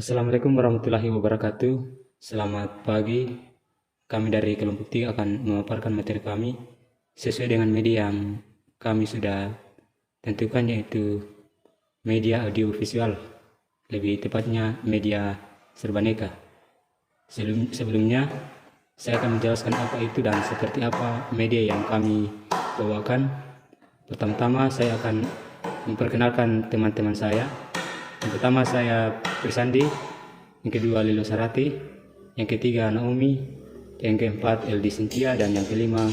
Assalamualaikum warahmatullahi wabarakatuh. Selamat pagi. Kami dari kelompok 3 akan memaparkan materi kami sesuai dengan media yang kami sudah tentukan, yaitu media audiovisual, lebih tepatnya media serbaneka. Sebelumnya saya akan menjelaskan apa itu dan seperti apa media yang kami bawakan. Pertama-tama saya akan memperkenalkan teman-teman saya. Yang pertama saya Prisandi, yang kedua Lilo Sarati, yang ketiga Naomi, yang keempat Eldi Cynthia, dan yang kelima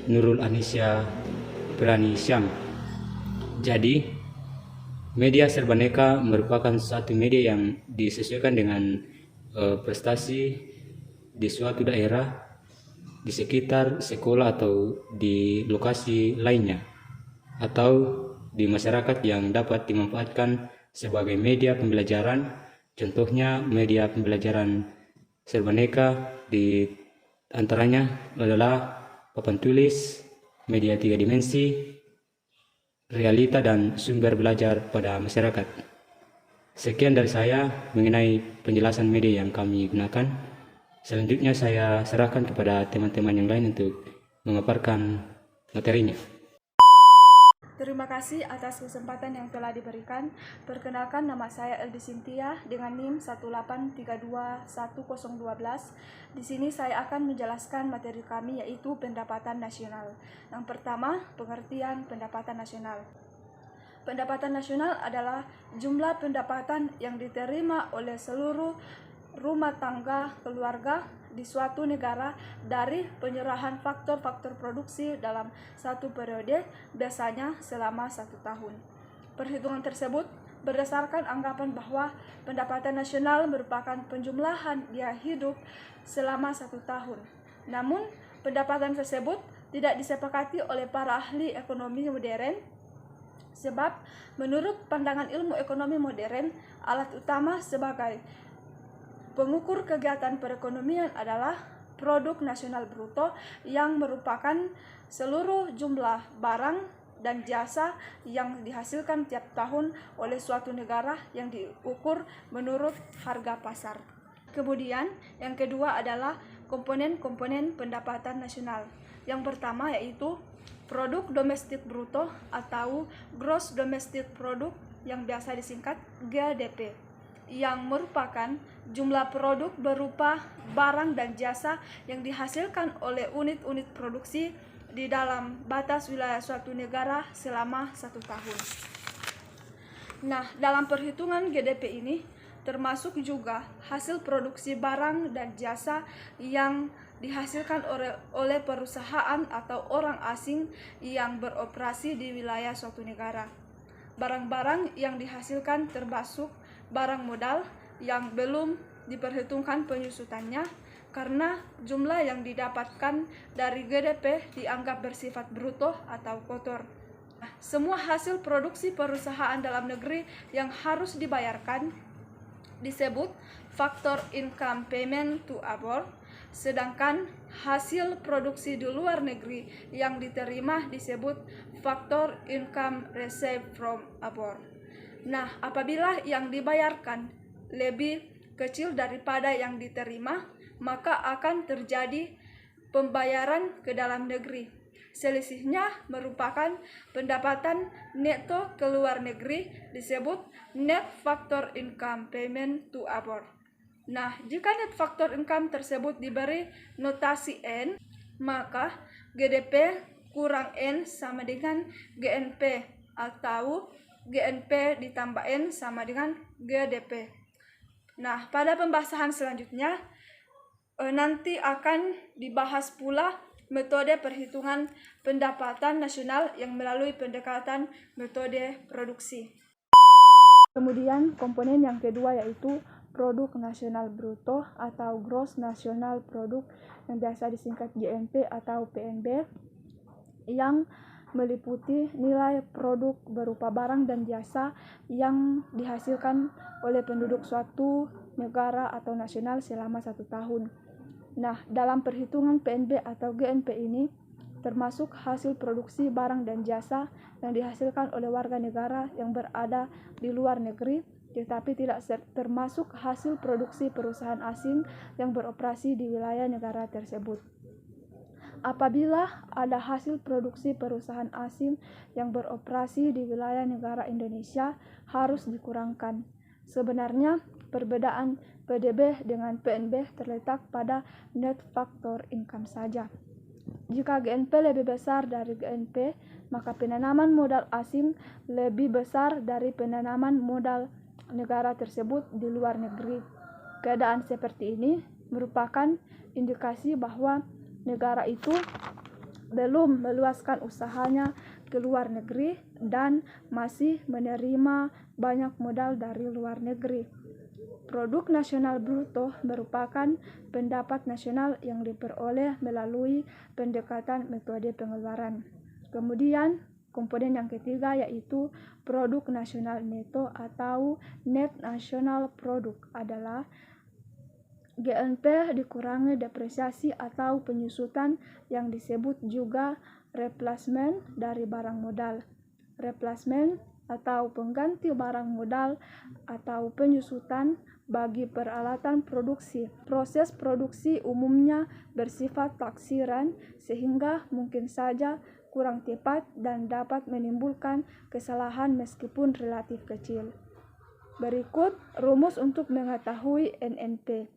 Nurul Anisya Berani Syam. Jadi, media serbaneka merupakan satu media yang disesuaikan dengan prestasi di suatu daerah, di sekitar sekolah atau di lokasi lainnya, atau di masyarakat yang dapat dimanfaatkan sebagai media pembelajaran. Contohnya media pembelajaran serbaneka di antaranya adalah papan tulis, media 3 dimensi, realita, dan sumber belajar pada masyarakat. Sekian dari saya mengenai penjelasan media yang kami gunakan. Selanjutnya saya serahkan kepada teman-teman yang lain untuk memaparkan materinya. Terima kasih atas kesempatan yang telah diberikan. Perkenalkan, nama saya Eldi Cynthia dengan NIM 1832112. Di sini saya akan menjelaskan materi kami, yaitu pendapatan nasional. Yang pertama, pengertian pendapatan nasional. Pendapatan nasional adalah jumlah pendapatan yang diterima oleh seluruh rumah tangga keluarga di suatu negara dari penyerahan faktor-faktor produksi dalam satu periode, biasanya selama 1 tahun. Perhitungan tersebut berdasarkan anggapan bahwa pendapatan nasional merupakan penjumlahan biaya hidup selama 1 tahun. Namun, pendapatan tersebut tidak disepakati oleh para ahli ekonomi modern, sebab menurut pandangan ilmu ekonomi modern, alat utama sebagai pengukur kegiatan perekonomian adalah produk nasional bruto, yang merupakan seluruh jumlah barang dan jasa yang dihasilkan tiap tahun oleh suatu negara yang diukur menurut harga pasar. Kemudian yang kedua adalah komponen-komponen pendapatan nasional. Yang pertama yaitu produk domestik bruto atau gross domestic product, yang biasa disingkat GDP, yang merupakan jumlah produk berupa barang dan jasa yang dihasilkan oleh unit-unit produksi di dalam batas wilayah suatu negara selama 1 tahun. Nah, dalam perhitungan GDP ini termasuk juga hasil produksi barang dan jasa yang dihasilkan oleh perusahaan atau orang asing yang beroperasi di wilayah suatu negara. Barang-barang yang dihasilkan termasuk barang modal yang belum diperhitungkan penyusutannya, karena jumlah yang didapatkan dari GDP dianggap bersifat bruto atau kotor. Semua hasil produksi perusahaan dalam negeri yang harus dibayarkan disebut faktor income payment to abroad, sedangkan hasil produksi di luar negeri yang diterima disebut faktor income received from abroad. Nah, apabila yang dibayarkan lebih kecil daripada yang diterima, maka akan terjadi pembayaran ke dalam negeri. Selisihnya merupakan pendapatan neto ke luar negeri, disebut net factor income payment to abroad. Nah, jika net factor income tersebut diberi notasi N, maka GDP kurang N sama dengan GNP, atau GNP ditambah N sama dengan GDP. Nah, pada pembahasan selanjutnya nanti akan dibahas pula metode perhitungan pendapatan nasional yang melalui pendekatan metode produksi. Kemudian komponen yang kedua yaitu produk nasional bruto atau gross national product, yang biasa disingkat GNP atau PNB, yang meliputi nilai produk berupa barang dan jasa yang dihasilkan oleh penduduk suatu negara atau nasional selama 1 tahun. Nah, dalam perhitungan PNB atau GNP ini termasuk hasil produksi barang dan jasa yang dihasilkan oleh warga negara yang berada di luar negeri tetapi tidak termasuk hasil produksi perusahaan asing yang beroperasi di wilayah negara tersebut. Apabila ada hasil produksi perusahaan asing yang beroperasi di wilayah negara Indonesia, harus dikurangkan. Sebenarnya, perbedaan PDB dengan PNB terletak pada net factor income saja. Jika GNP lebih besar dari GNP, maka penanaman modal asing lebih besar dari penanaman modal negara tersebut di luar negeri. Keadaan seperti ini merupakan indikasi bahwa negara itu belum meluaskan usahanya ke luar negeri dan masih menerima banyak modal dari luar negeri. Produk nasional bruto merupakan pendapat nasional yang diperoleh melalui pendekatan metode pengeluaran. Kemudian, komponen yang ketiga yaitu produk nasional neto atau net national product adalah GNP dikurangi depresiasi atau penyusutan yang disebut juga replacement dari barang modal. Replacement atau pengganti barang modal atau penyusutan bagi peralatan produksi. Proses produksi umumnya bersifat taksiran sehingga mungkin saja kurang tepat dan dapat menimbulkan kesalahan meskipun relatif kecil. Berikut rumus untuk mengetahui NNP,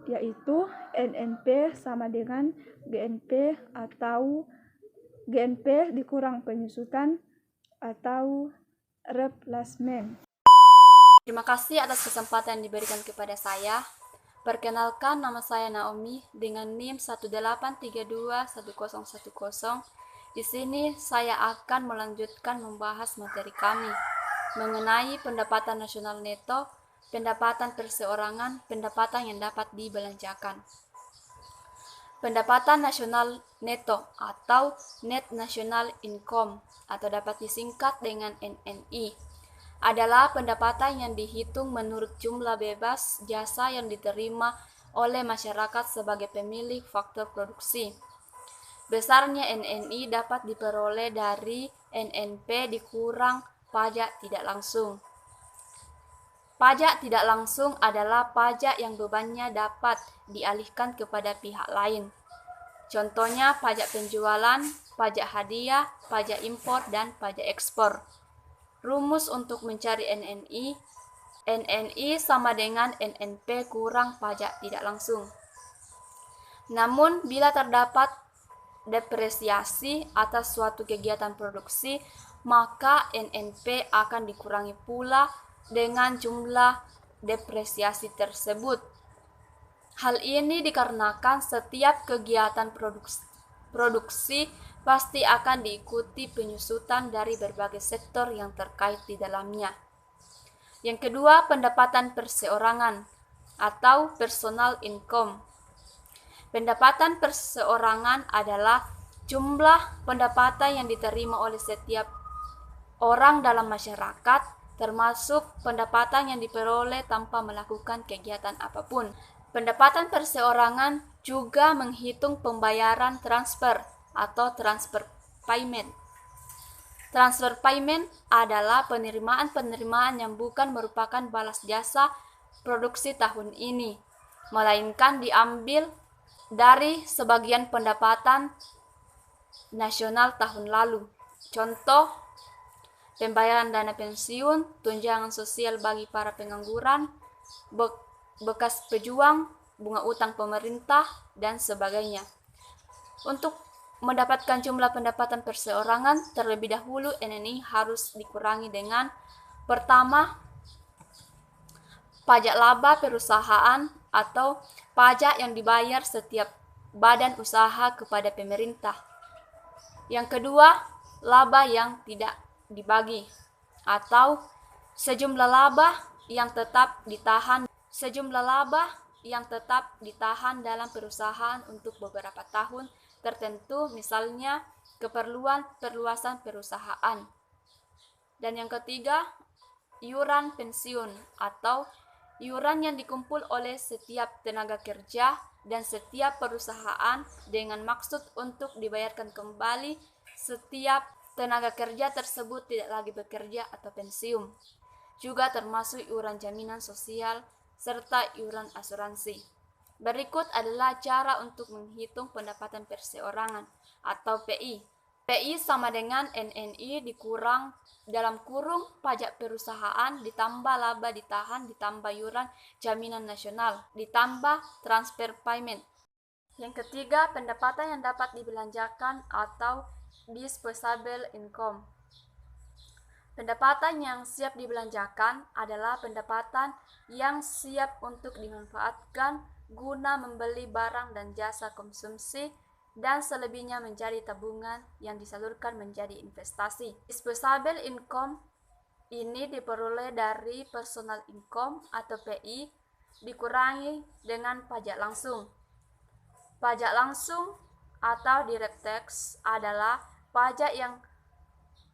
yaitu NNP sama dengan GNP atau GNP dikurang penyusutan atau replacement. Terima kasih atas kesempatan yang diberikan kepada saya. Perkenalkan, nama saya Naomi dengan NIM 183211010. Di sini saya akan melanjutkan membahas materi kami mengenai pendapatan nasional neto, pendapatan perseorangan, pendapatan yang dapat dibelanjakan. Pendapatan nasional neto atau Net National Income atau dapat disingkat dengan NNI adalah pendapatan yang dihitung menurut jumlah bebas jasa yang diterima oleh masyarakat sebagai pemilik faktor produksi. Besarnya NNI dapat diperoleh dari NNP dikurang pajak tidak langsung. Pajak tidak langsung adalah pajak yang bebannya dapat dialihkan kepada pihak lain. Contohnya pajak penjualan, pajak hadiah, pajak impor, dan pajak ekspor. Rumus untuk mencari NNI, NNI sama dengan NNP kurang pajak tidak langsung. Namun, bila terdapat depresiasi atas suatu kegiatan produksi, maka NNP akan dikurangi pula dengan jumlah depresiasi tersebut. Hal ini dikarenakan setiap kegiatan produksi pasti akan diikuti penyusutan dari berbagai sektor yang terkait di dalamnya. Yang kedua, pendapatan perseorangan atau personal income. Pendapatan perseorangan adalah jumlah pendapatan yang diterima oleh setiap orang dalam masyarakat, termasuk pendapatan yang diperoleh tanpa melakukan kegiatan apapun. Pendapatan perseorangan juga menghitung pembayaran transfer atau transfer payment. Transfer payment adalah penerimaan-penerimaan yang bukan merupakan balas jasa produksi tahun ini, melainkan diambil dari sebagian pendapatan nasional tahun lalu. Contoh, pembayaran dana pensiun, tunjangan sosial bagi para pengangguran, bekas pejuang, bunga utang pemerintah, dan sebagainya. Untuk mendapatkan jumlah pendapatan perseorangan, terlebih dahulu NNI harus dikurangi dengan pertama, pajak laba perusahaan atau pajak yang dibayar setiap badan usaha kepada pemerintah. Yang kedua, laba yang tidak dibagi atau sejumlah laba yang tetap ditahan dalam perusahaan untuk beberapa tahun tertentu, misalnya keperluan perluasan perusahaan. Dan yang ketiga, iuran pensiun atau iuran yang dikumpul oleh setiap tenaga kerja dan setiap perusahaan dengan maksud untuk dibayarkan kembali setiap tenaga kerja tersebut tidak lagi bekerja atau pensiun. juga termasuk iuran jaminan sosial serta iuran asuransi. Berikut adalah cara untuk menghitung pendapatan perseorangan atau PI. PI sama dengan NNI dikurang dalam kurung pajak perusahaan ditambah laba ditahan ditambah iuran jaminan nasional ditambah transfer payment. Yang ketiga, pendapatan yang dapat dibelanjakan atau disposable income. Pendapatan yang siap dibelanjakan adalah pendapatan yang siap untuk dimanfaatkan guna membeli barang dan jasa konsumsi dan selebihnya menjadi tabungan yang disalurkan menjadi investasi. Disposable income ini diperoleh dari personal income atau PI dikurangi dengan pajak langsung. Pajak langsung atau direct tax adalah pajak yang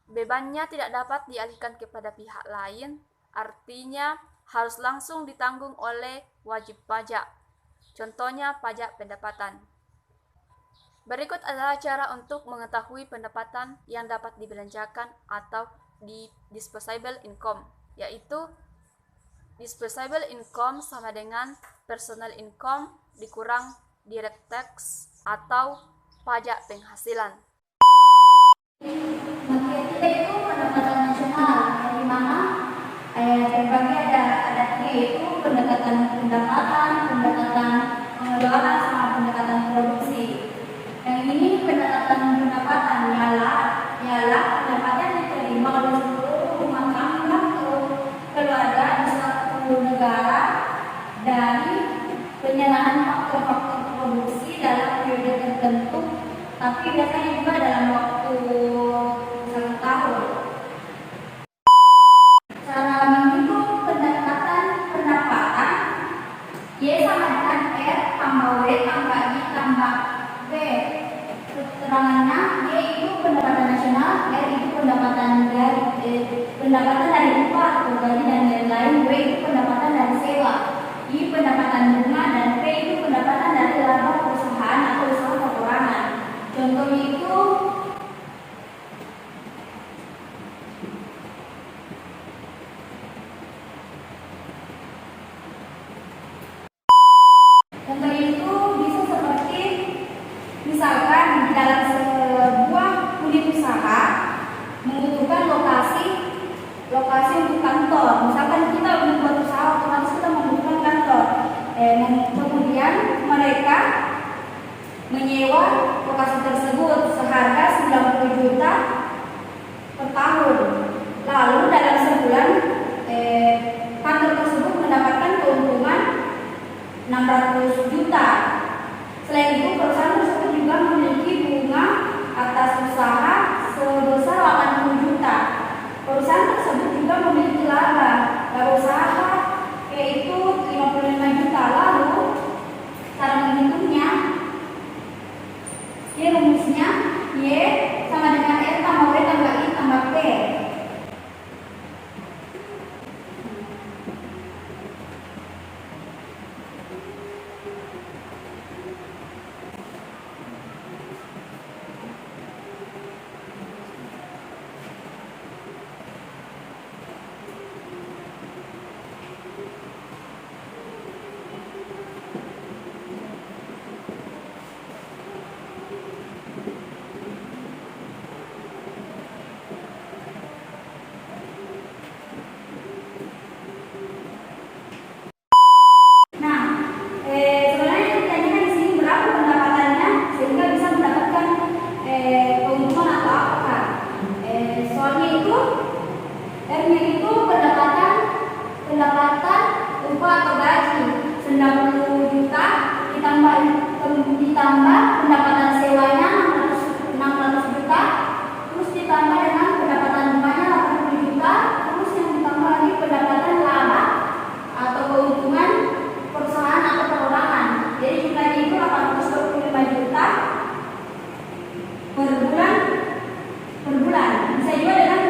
bebannya tidak dapat dialihkan kepada pihak lain, artinya harus langsung ditanggung oleh wajib pajak. Contohnya pajak pendapatan. Berikut adalah cara untuk mengetahui pendapatan yang dapat dibelanjakan atau di disposable income, yaitu disposable income sama dengan personal income dikurang direct tax atau pajak penghasilan. Kita itu pendekatan nasional, di mana terbagi ada tiga, yaitu pendekatan pendapatan, pendekatan pengeluaran, sama pendekatan produksi. Yang ini pendekatan pendapatan ialah pendapatan yang diterima oleh seluruh rumah tangga atau keluarga di suatu negara dari penyerahan faktor-faktor produksi dalam periode tertentu, tapi biasanya juga dalam waktu 1 tahun. Cara menghitung pendapatan Y sama dengan R tambah W tambah I tambah V. Keterangannya, Y itu pendapatan nasional, R itu pendapatan dari upah atau gaji dan lain-lain, W itu pendapatan dari sewa, I pendapatan bunga, dan P itu pendapatan dari laba perusahaan atau usaha perorangan. Contohnya itu bisa seperti misalkan di dalam sebuah unit usaha membutuhkan lokasi untuk kantor. Misalkan kita membuat usaha, otomatis kita membutuhkan kantor. Kemudian mereka menyewa lokasi tersebut seharga 90 juta per tahun. Lalu dalam sebulan kantor tersebut mendapatkan keuntungan 600 juta. Selain itu, perusahaan tersebut juga memiliki bunga atas usaha sebesar 80 juta. Perusahaan tersebut juga memiliki laba usaha yaitu 55 juta. Lalu cara menghitungnya, rumusnya Y sama dengan R tambah W tambah I tambah P. Ditambah pendapatan sewanya 600 juta, terus ditambah dengan pendapatan bunganya 80 juta, terus yang ditambah lagi pendapatan laba atau keuntungan perusahaan atau perorangan. Jadi jumlahnya itu 825 juta per bulan. Bisa juga dengan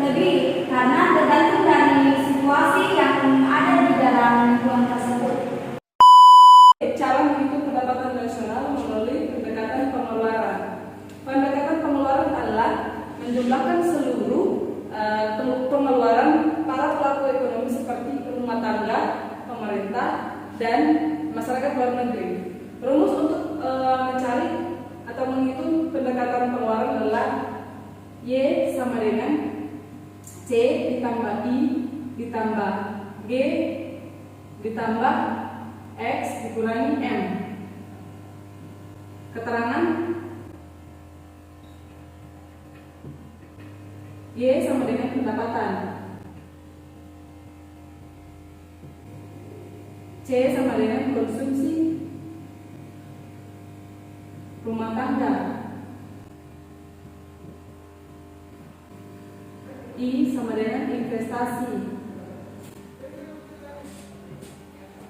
lebih karena tergantung dari situasi yang ada di dalam lingkungan tersebut. Cara menghitung pendapatan nasional melalui pendekatan pengeluaran pemerintah, dan masyarakat luar negeri. Rumus untuk mencari atau menghitung pendekatan pengeluaran adalah Y sama dengan C ditambah I ditambah G ditambah X dikurangi M. Keterangan Y sama dengan pendapatan, C sama dengan konsumsi rumah tangga, I sama dengan investasi,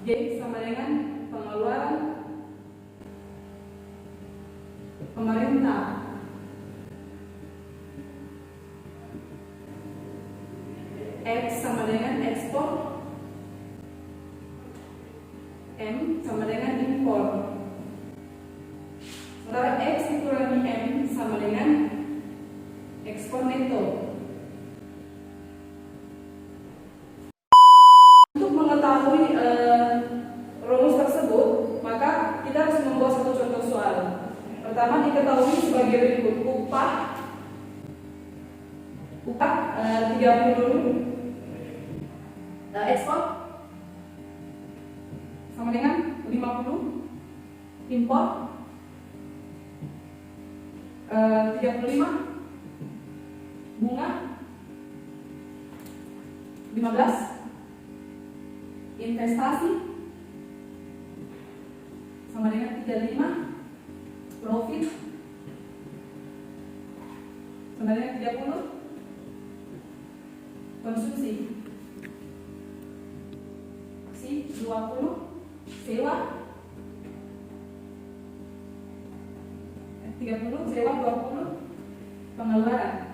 J sama dengan pengeluaran pemerintah, X sama dengan ekspor, M sama dengan impor. Sementara X dikurangi M sama dengan ekspor neto. Untuk mengetahui rumus tersebut, maka kita harus membuat satu contoh soal. Pertama diketahui sebagai berikut: upah 30 dulu, ekspor sama dengan 50, impor 35, bunga 15, investasi sama dengan 35, profit sama dengan 30, konsumsi 20, sewa 30, sewa 20, pengeluaran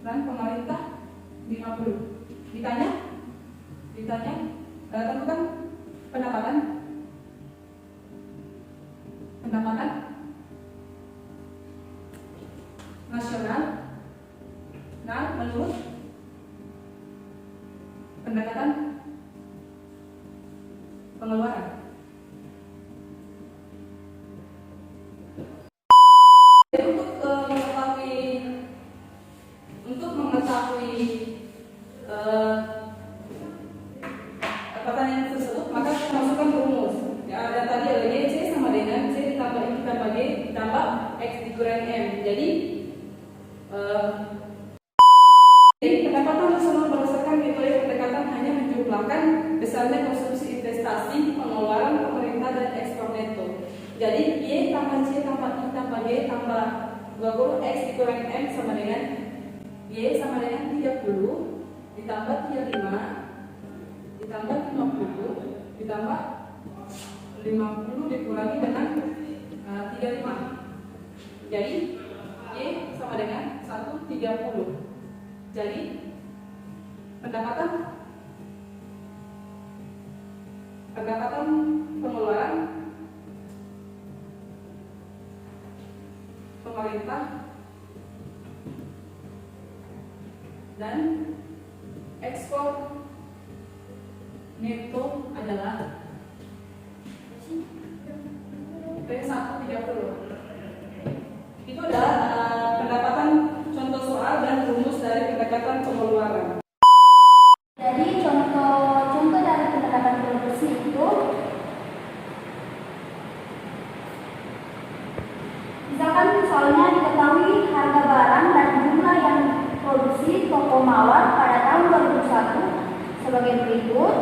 dan pemerintah 50. Ditanya tentukan pendapatan nasional. Nah, menurut pendekatan pengeluaran. Untuk mengetahui pertanyaan tersebut, maka kita masukkan rumus. Ya, ada tadi ada Y, C sama dengan C ditambah I ditambah G ditambah X dikurangi M. Jadi pendapatan nasional berdasarkan metode pendekatan hanya menjumlahkan besarnya konsumsi, investasi, pengeluaran pemerintah dan ekspor neto. Jadi Y tambah C tambah I tambah G tambah 20 X dikurangi M sama dengan Y sama dengan 30 ditambah 35 ditambah 50 ditambah 50 dikurangi dengan 35. Jadi Y sama dengan 130. Jadi pendapatan pengeluaran pemerintah dan ekspor neto adalah P130. Itu adalah pendapatan contoh soal dan rumus dari pendekatan pengeluaran. Jadi contoh dari pendekatan produksi itu, misalkan soalnya diketahui harga barang dan jumlah yang produksi toko mawar pada tahun 2001 sebagai berikut.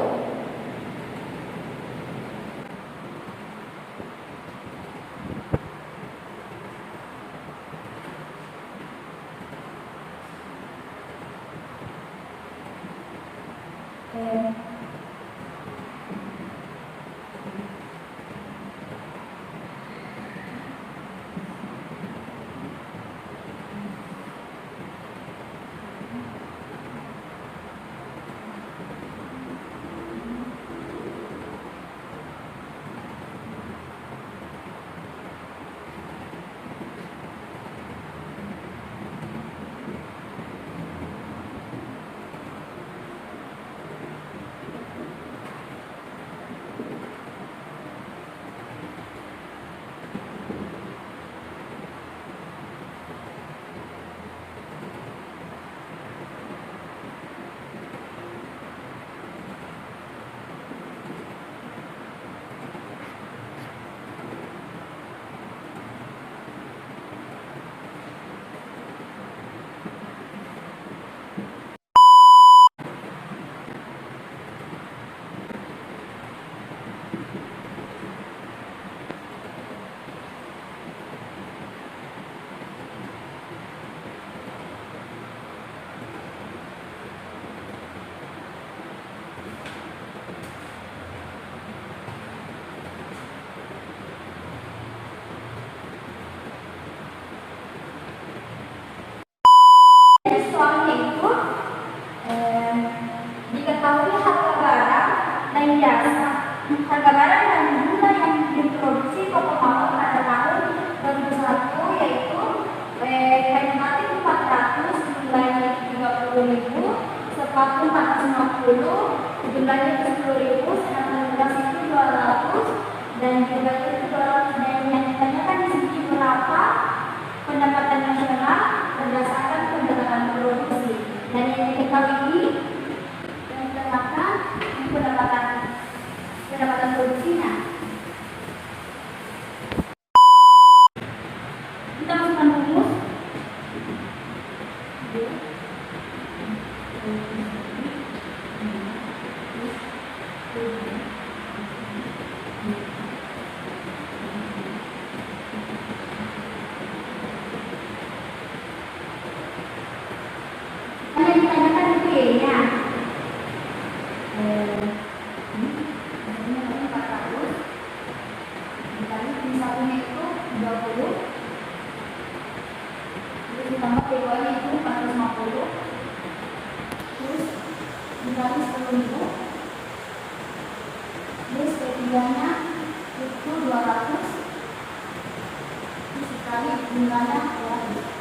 450, jumlahnya itu 10.000, sedangkan luas itu 200 dan jumlahnya itu 200. Dan yang ditanyakan di sini berapa pendapatan nasional berdasarkan pendapatan produksi. Dan yang diketahui yang diterapkan pendapatan produksinya. Kita masukkan rumus. Yang ditanyakan itu Y-nya. Ini 400 dikali P satunya itu 20, terus ditambah P2 nya itu 450, terus dikali 10.000, terus P3 nya itu 200, terus dikali jumlahnya 200.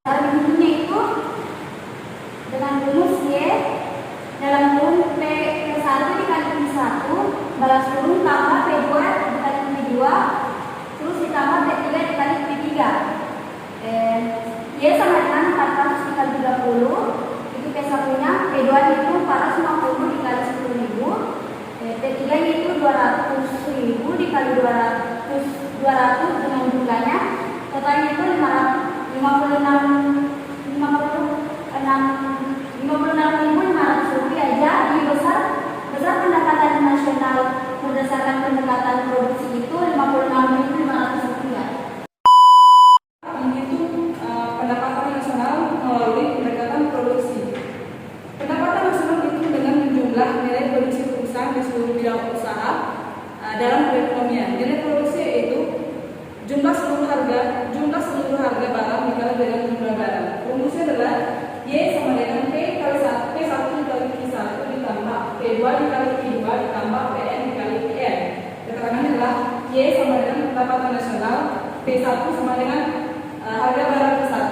Dalam bentuknya itu dengan rumus Y dalam kurung P1 dikali P1 balas kurung tambah P2 dikali P2 terus ditambah P3 dikali P3. Y sama dengan 400 dikali 30, itu P1 nya, P2 itu 450 dikali 10.000, P3 nya itu 200.000 dikali 200 dengan jumlahnya totalnya itu 56.500 rupiah. Jadi besar pendapatan nasional berdasarkan pendekatan produksi itu 56.500 rupiah. Menghitung pendapatan nasional melalui pendekatan produksi. Pendapatan nasional dihitung dengan menjumlah nilai produksi perusahaan di seluruh bidang usaha dalam perekonomian. Nilai produksi yaitu jumlah seluruh harga barang dikali dengan jumlah barang. Rumusnya adalah Y sama dengan P kali 1 dikali Q1 ditambah P2 dikali Q2 ditambah PN dikali PN. Keterangannya adalah Y sama dengan pendapatan nasional, P1 sama dengan harga barang Q1,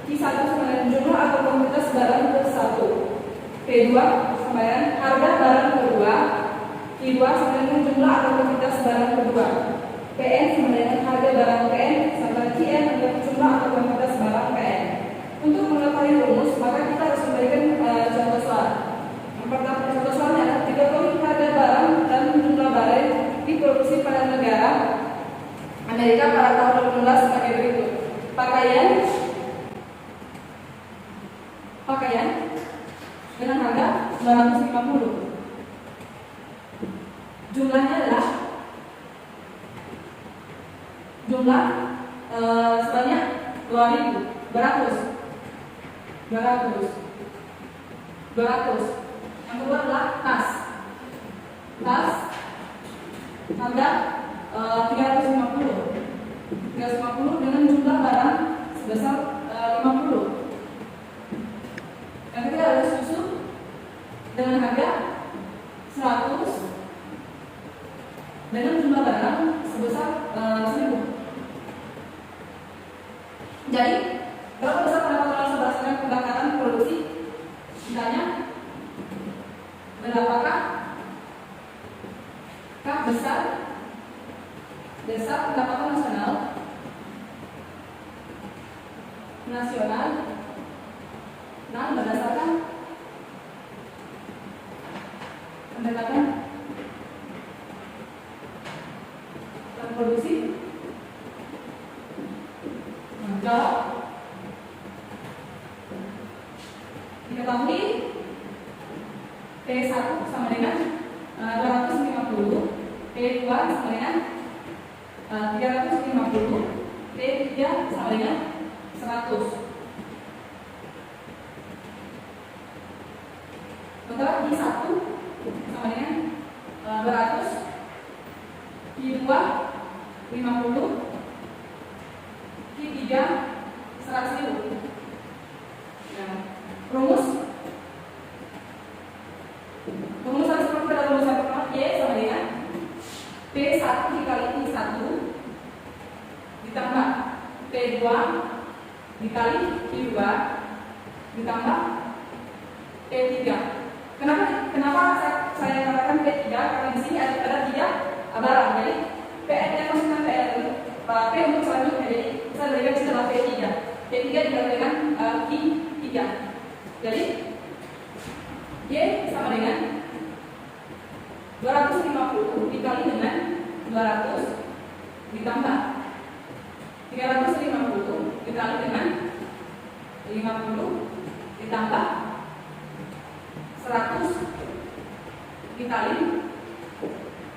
Q1 sama dengan jumlah atau kuantitas barang Q1, P2 sama dengan harga barang kedua, Q2 sama dengan jumlah atau kuantitas barang kedua, PN sama dengan harga barang PN sama QN adalah jumlah atau kuantitas barang PN. Untuk mengetahui rumus, maka kita harus memberikan contoh soal. Yang pertama, contoh soalnya adalah diketahui harga barang dan jumlah barang diproduksi pada negara Amerika pada tahun 2018 sebagai berikut. Pakaian dengan harga 950. Jumlahnya adalah jumlah sebanyak 200. Yang kedua adalah tas harga 350 dengan jumlah barang sebesar 50. Yang ketiga adalah susu dengan harga 100 dengan jumlah barang sebesar 1000. Jadi berapa besar pendapatan nasional berdasarkan pendekatan produksi? Ditanya berapakah besar pendapatan nasional berdasarkan pendekatan produksi? Jawab. Diketahui P1 sama dengan 250, P2 sama dengan 350, P3 sama dengan 100. Sementara I1 sama dengan 200, I2 50, I3 100.000. Nah, rumus harus seperti pada rumusan pertama. Y sama dengan P1 dikali I1 ditambah P2 dikali I2 ditambah P3. Kenapa saya katakan P3? Karena di sini ada 3 barang. Jadi PN yang maksudnya PN P untuk selanjutnya. Jadi saya berikan setelah P3. P3 dikali dengan I3. Jadi Y sama dengan 250 dikali dengan 200 ditambah 350 dikali dengan 50 ditambah 100 dikali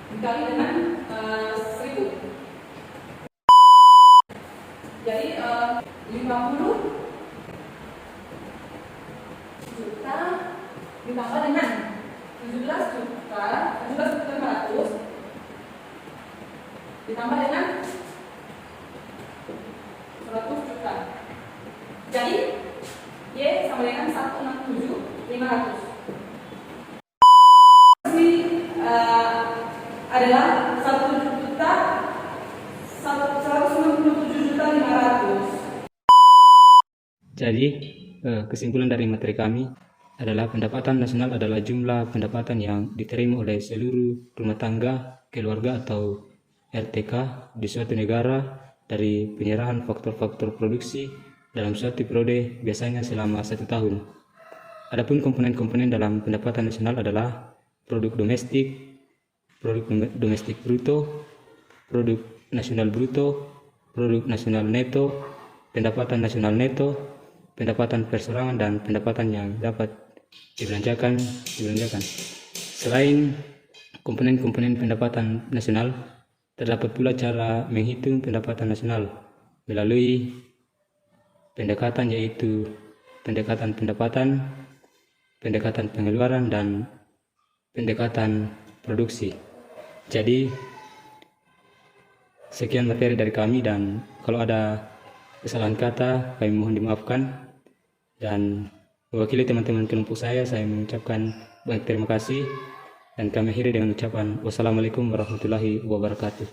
dengan 1000. Jadi 50 juta ditambah dengan 17.500 ditambah dengan 100 juta. Jadi Y sama dengan 167.500. Adalah 1.167.500. Jadi, kesimpulan dari materi kami adalah pendapatan nasional adalah jumlah pendapatan yang diterima oleh seluruh rumah tangga, keluarga atau RTK di suatu negara dari penyerahan faktor-faktor produksi dalam suatu periode biasanya selama 1 tahun. Adapun komponen-komponen dalam pendapatan nasional adalah produk domestik bruto, produk nasional bruto, produk nasional neto, pendapatan nasional neto, pendapatan perseorangan, dan pendapatan yang dapat dibelanjakan. Selain komponen-komponen pendapatan nasional, terdapat pula cara menghitung pendapatan nasional melalui pendekatan, yaitu pendekatan pendapatan, pendekatan pengeluaran, dan pendekatan produksi. Jadi sekian materi dari kami, dan kalau ada kesalahan kata kami mohon dimaafkan. Dan mewakili teman-teman kelompok saya mengucapkan banyak terima kasih, dan kami akhiri dengan ucapan wassalamualaikum warahmatullahi wabarakatuh.